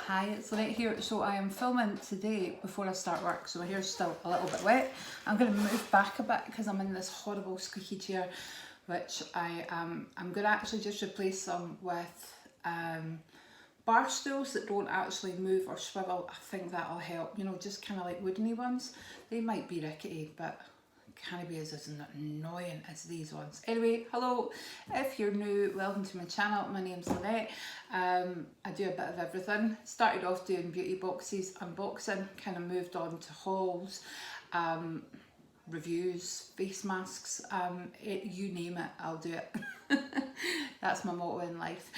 Hi, it's Lynette here. So I am filming today before I start work, so my hair's still a little bit wet. I'm going to move back a bit because I'm in this horrible squeaky chair, which I'm going to actually just replace them with bar stools that don't actually move or swivel. I think that'll help, you know, just kind of like woodeny ones. They might be rickety, but can't be as annoying as these ones. Anyway, hello, if you're new, welcome to my channel. My name's Lynette. I do a bit of everything. Started off doing beauty boxes, unboxing, kind of moved on to hauls, reviews, face masks, you name it, I'll do it. That's my motto in life.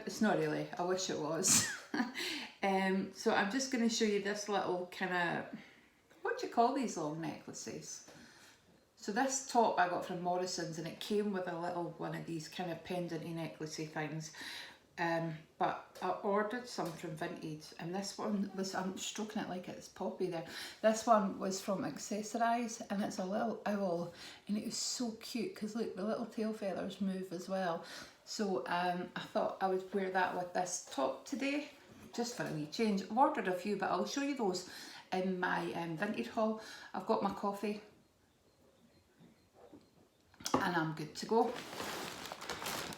It's not really, I wish it was. So I'm just going to show you this little kind of, what do you call these long necklaces? So this top I got from Morrison's and it came with a little one of these kind of pendenty necklacey things. But I ordered some from Vintage and this one was, I'm stroking it like it's poppy there. This one was from Accessorize and it's a little owl and it was so cute because look, the little tail feathers move as well. So I thought I would wear that with this top today, just for a wee change. I've ordered a few, but I'll show you those in my Vintage haul. I've got my coffee and I'm good to go.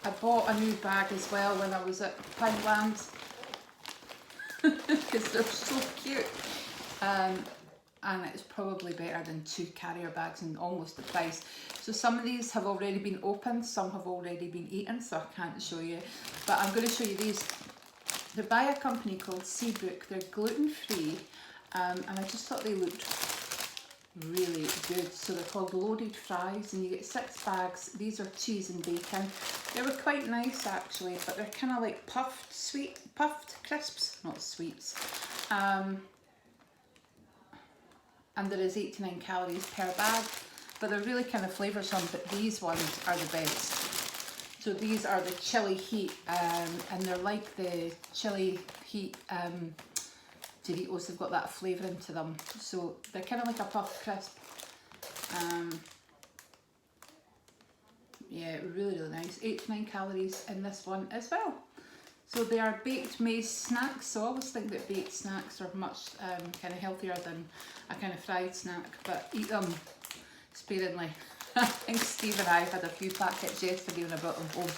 I bought a new bag as well when I was at Poundland because they're so cute, and it's probably better than 2 carrier bags and almost the price. So some of these have already been opened, some have already been eaten, so I can't show you, but I'm going to show you these. They're by a company called Seabrook. They're gluten free, and I just thought they looked really good. So they're called loaded fries and you get 6 bags. These are cheese and bacon. They were quite nice actually, but they're kind of like puffed crisps, not sweets. And there is 89 calories per bag, but they're really kind of flavoursome, but these ones are the best. So these are the chili heat, and they're like the chili heat Doritos. They've got that flavouring to them, so they're kind of like a puff crisp. Yeah, really nice. 89 calories in this one as well. So they are baked maize snacks, so I always think that baked snacks are much kind of healthier than a kind of fried snack, but eat them sparingly. I think Steve and I had a few packets yesterday when I brought them home.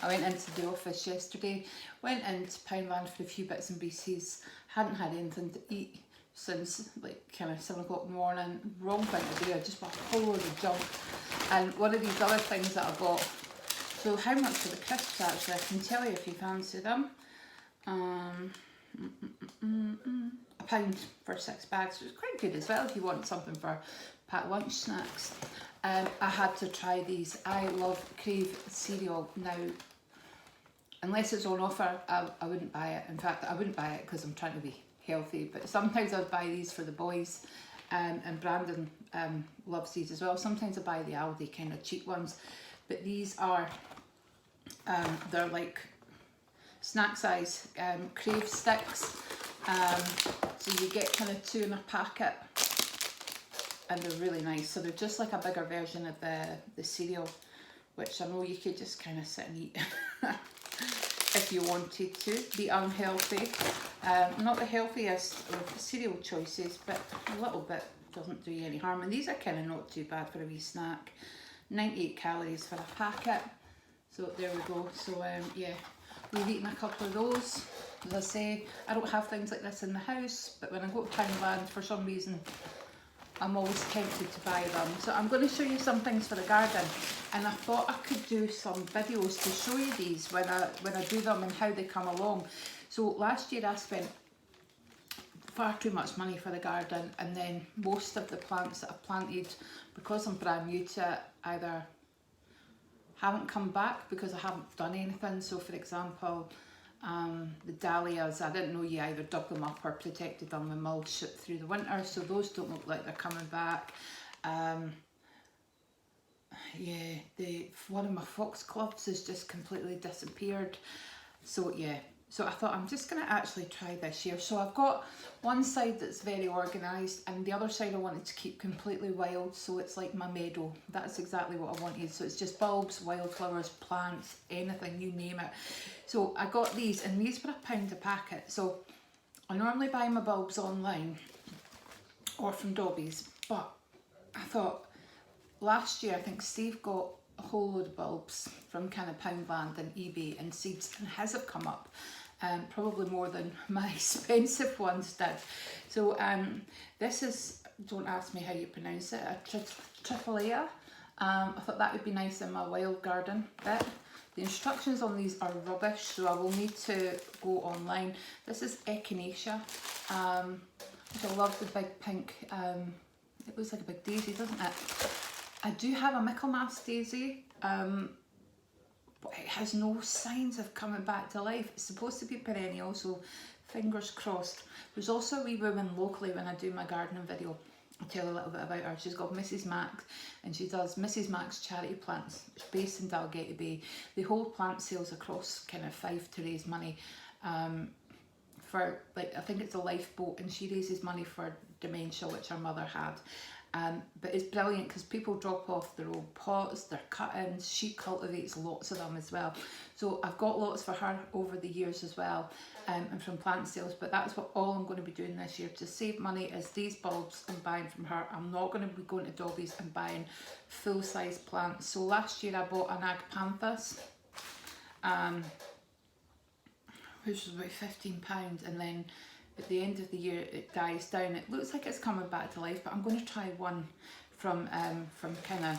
I went into the office yesterday, went into Poundland for a few bits and pieces, hadn't had anything to eat since like kind of 7 o'clock in the morning. Wrong thing to do, I just bought a whole load of junk. And one of these other things that I bought, so how much for the crisps actually, I can tell you if you fancy them. £1 for 6 bags, so it's quite good as well if you want something for packed lunch snacks. I had to try these. I love Crave cereal now. Unless it's on offer, I wouldn't buy it. In fact, I wouldn't buy it because I'm trying to be healthy, but sometimes I'd buy these for the boys, and Brandon loves these as well. Sometimes I buy the Aldi kind of cheap ones, but these are, they're like snack size Crave sticks, so you get kind of 2 in a packet. And they're really nice, so they're just like a bigger version of the cereal, which I know you could just kind of sit and eat if you wanted to. Be unhealthy, not the healthiest of cereal choices, but a little bit doesn't do you any harm. And these are kind of not too bad for a wee snack. 98 calories for a packet, so there we go. So yeah, we've eaten a couple of those. As I say, I don't have things like this in the house, but when I go to Poundland, for some reason I'm always tempted to buy them. So I'm going to show you some things for the garden, and I thought I could do some videos to show you these when I do them and how they come along. So last year I spent far too much money for the garden, and then most of the plants that I've planted, because I'm brand new to it, either haven't come back because I haven't done anything. So for example, the dahlias, I didn't know you either dug them up or protected them with mulch through the winter, so those don't look like they're coming back. Yeah, one of my foxgloves has just completely disappeared. So yeah, So I thought I'm just going to actually try this year. So I've got one side that's very organised and the other side I wanted to keep completely wild, so it's like my meadow. That's exactly what I wanted. So it's just bulbs, wildflowers, plants, anything, you name it. So I got these and these were £1 a packet. So I normally buy my bulbs online or from Dobbies, but I thought last year I think Steve got a whole load of bulbs from kind of Poundland and eBay and seeds, and his have come up probably more than my expensive ones did. So this is, don't ask me how you pronounce it, a tripolea. I thought that would be nice in my wild garden bit. The instructions on these are rubbish, so I will need to go online. This is echinacea. I love the big pink, it looks like a big daisy, doesn't it? I do have a Michaelmas daisy, but it has no signs of coming back to life. It's supposed to be perennial, so fingers crossed. There's also a wee woman locally when I do my gardening video. I'll tell a little bit about her. She's called Mrs. Max and she does Mrs. Max Charity Plants. It's based in Dalgety Bay. They hold plant sales across kind of Fife to raise money for, like, I think it's a lifeboat, and she raises money for dementia, which her mother had. But it's brilliant because people drop off their old pots, their cuttings. She cultivates lots of them as well. So I've got lots for her over the years as well, and from plant sales. But that's what all I'm going to be doing this year to save money is these bulbs I'm buying from her. I'm not going to be going to Dobbies and buying full-size plants. So last year I bought an agapanthus, which was about £15, and then at the end of the year it dies down. It looks like it's coming back to life, but I'm going to try one from kind of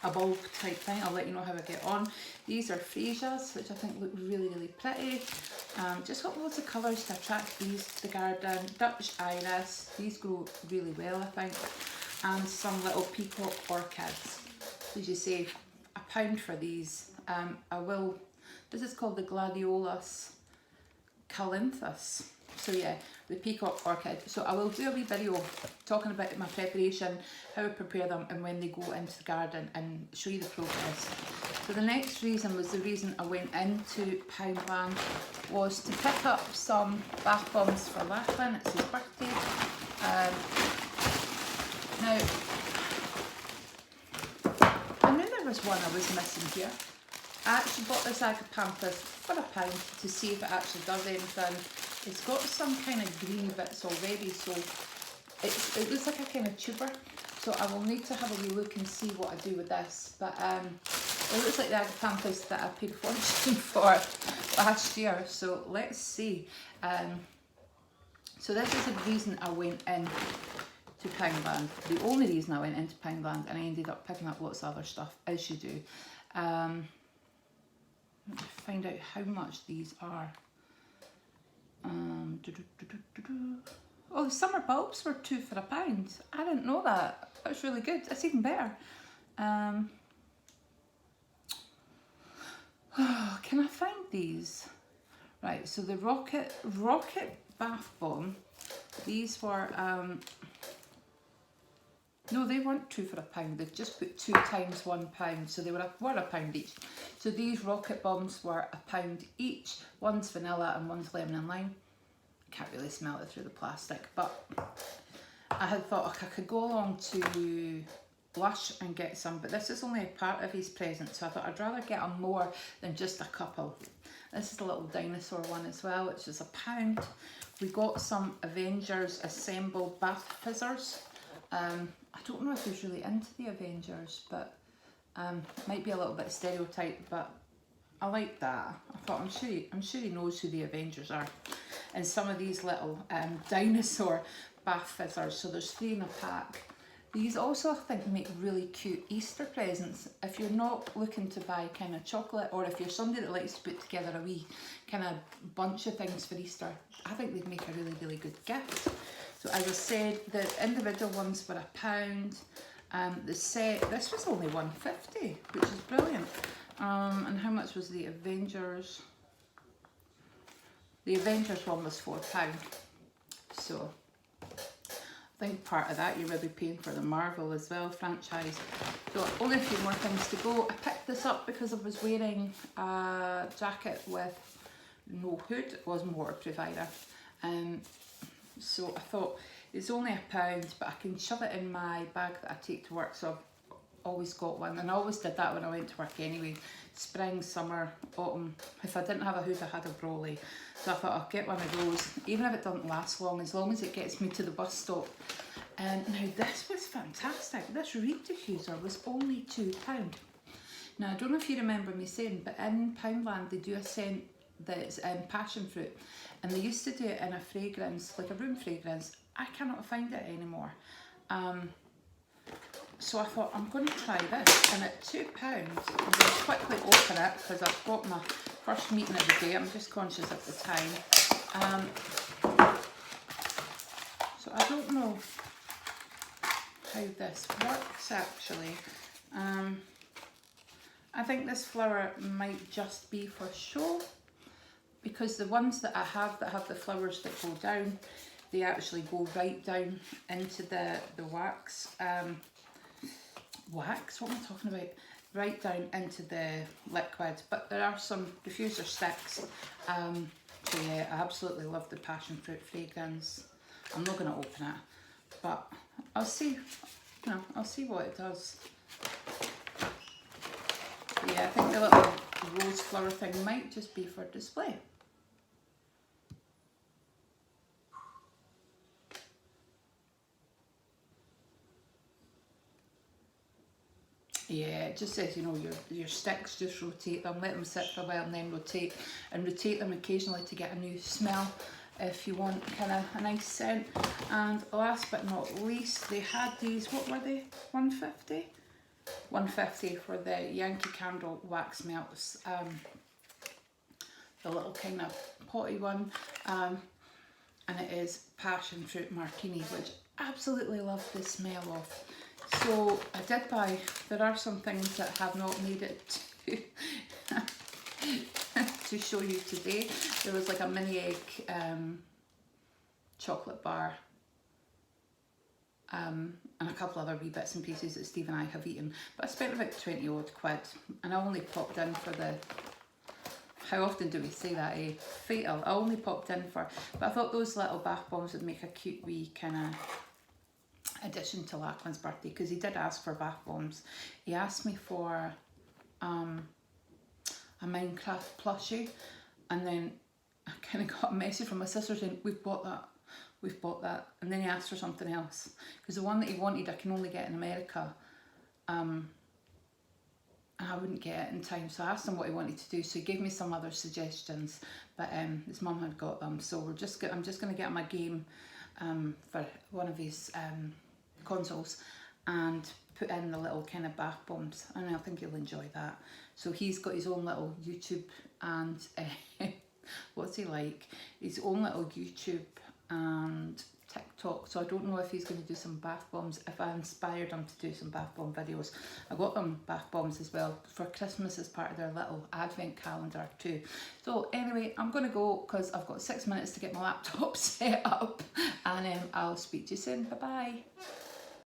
a bulb type thing. I'll let you know how I get on. These are freesias, which I think look really, really pretty. Just got loads of colours to attract bees to the garden. Dutch iris, these grow really well I think. And some little peacock orchids. As you say, £1 for these. This is called the Gladiolus Calinthus. So yeah, the peacock orchid. So I will do a wee video talking about my preparation, how I prepare them and when they go into the garden, and show you the process. So the next reason was the reason I went into Poundland was to pick up some bath bombs for Lachlan. It's his birthday. Now, I knew there was one I was missing here. I actually bought this agapanthus for £1 to see if it actually does anything. It's got some kind of green bits already, so it looks like a kind of tuber. So I will need to have a wee look and see what I do with this. But it looks like the agapanthus that I paid a fortune for last year. So let's see. So this is the reason I went in to Poundland. The only reason I went into Poundland, and I ended up picking up lots of other stuff, as you do. Let me find out how much these are. Oh, the summer bulbs were 2 for £1. I didn't know that. That's really good. That's even better. Can I find these? Right, so the rocket bath bomb. These were no, they weren't 2 for £1. They've just put 2 times £1, so they were £1 each. So these rocket bombs were £1 each. One's vanilla and one's lemon and lime. Can't really smell it through the plastic, but I had thought I could go along to Lush and get some, but this is only a part of his present, so I thought I'd rather get them more than just a couple. This is a little dinosaur one as well, which is £1. We got some Avengers Assemble bath fizzers. I don't know if he's really into the Avengers, but might be a little bit stereotyped, but I like that. I thought I'm sure he knows who the Avengers are. And some of these little dinosaur bath fizzers. So there's 3 in a pack. These also I think make really cute Easter presents. If you're not looking to buy kind of chocolate, or if you're somebody that likes to put together a wee kind of bunch of things for Easter, I think they'd make a really, really good gift. So as I said, the individual ones were £1. The set, this was only £1.50, which is brilliant. And how much was the Avengers? The Avengers one was £4. So I think part of that you're maybe paying for the Marvel as well franchise. So only a few more things to go. I picked this up because I was wearing a jacket with no hood, it was waterproof either. So I thought it's only £1, but I can shove it in my bag that I take to work, so I've always got one, and I always did that when I went to work anyway. Spring, summer, autumn, if I didn't have a hood I had a brolly, so I thought I'll get one of those, even if it doesn't last long as it gets me to the bus stop. And now this was fantastic. This reed diffuser was only £2. Now I don't know if you remember me saying, but in Poundland they do a scent that's passion fruit, and they used to do it in a fragrance, like a room fragrance. I cannot find it anymore. So I thought I'm going to try this, and at £2 I'm going to quickly open it because I've got my first meeting of the day. I'm just conscious of the time. So I don't know how this works actually. I think this flower might just be for show, because the ones that I have that have the flowers that go down, they actually go right down into the wax. Wax? What am I talking about? Right down into the liquid. But there are some diffuser sticks. So yeah, I absolutely love the passion fruit fragrance. I'm not going to open it, but I'll see. You know, I'll see what it does. Yeah, I think the little rose flower thing might just be for display. Yeah, it just says, you know, your sticks, just rotate them, let them sit for a while and then rotate, and rotate them occasionally to get a new smell if you want kind of a nice scent. And last but not least, they had these, what were they, 150? 150 for the Yankee Candle wax melts, the little kind of potty one, and it is passion fruit martini, which I absolutely love the smell of. So I did buy, there are some things that have not made it to show you today. There was like a mini egg chocolate bar, and a couple other wee bits and pieces that Steve and I have eaten, but I spent about 20 odd quid, and I only popped in for the, how often do we say that, eh? Fatal. I only popped in for, but I thought those little bath bombs would make a cute wee kind of addition to Lachlan's birthday, because he did ask for bath bombs. He asked me for a Minecraft plushie, and then I kind of got a message from my sister saying, we've bought that, and then he asked for something else, because the one that he wanted I can only get in America, and I wouldn't get it in time, so I asked him what he wanted to do, so he gave me some other suggestions, but his mum had got them, so I'm just going to get him a game for one of his consoles and put in the little kind of bath bombs, and I think he'll enjoy that. So he's got his own little YouTube and what's he like? His own little YouTube and TikTok, so I don't know if he's going to do some bath bombs, if I inspired him to do some bath bomb videos. I got them bath bombs as well for Christmas as part of their little advent calendar too. So anyway, I'm going to go because I've got 6 minutes to get my laptop set up, and I'll speak to you soon. Bye bye.